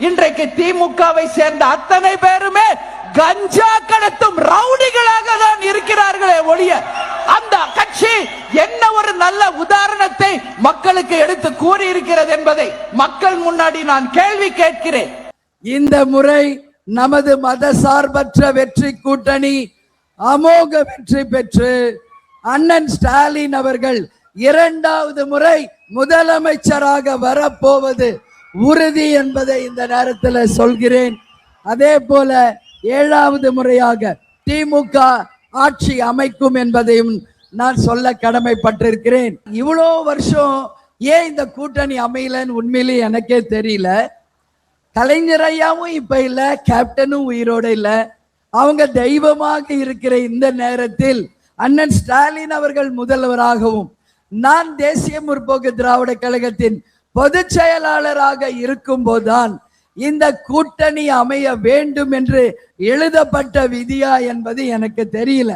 இன்றைக்கு திமுகவை சேர்ந்த அத்தனை பேருமே கஞ்சா கடத்தும் ரவுடிகளாக தான் இருக்கிறார்களே ஒழிய அந்த கட்சி என்ன ஒரு நல்ல உதாரணத்தை மக்களுக்கு எடுத்து கூறி இருக்கிறது என்பதை மக்கள் முன்னாடி நான் கேள்வி கேட்கிறேன். இந்த முறை நமது மதசார்பற்ற வெற்றி கூட்டணி அமோக வெற்றி பெற்று அண்ணன் ஸ்டாலின் அவர்கள் இரண்டாவது முறை முதலமைச்சராக வரப்போவது உறுதி என்பதை இந்த நேரத்தில் சொல்கிறேன். அதே போல 7வது முறையாக திமுக ஆட்சி அமைக்கும் என்பதையும் நான் சொல்ல கடமைப்பட்டிருக்கிறேன். இவ்வளோ வருஷம் ஏன் இந்த கூட்டணி அமையலன்னு உண்மையிலே எனக்கே தெரியல. கலைஞர் ஐயாவும் இப்ப இல்ல, கேப்டனும் உயிரோடு இல்ல. அவங்க தெய்வமாக இருக்கிற இந்த நேரத்தில் அண்ணன் ஸ்டாலின் அவர்கள் முதல்வராகவும் நான் தேசிய முற்போக்கு திராவிட கழகத்தின் பொதுச் செயலாளராக இருக்கும் போதுதான் இந்த கூட்டணி அமைய வேண்டும் என்று எழுதப்பட்ட விதியா என்பது எனக்கு தெரியல.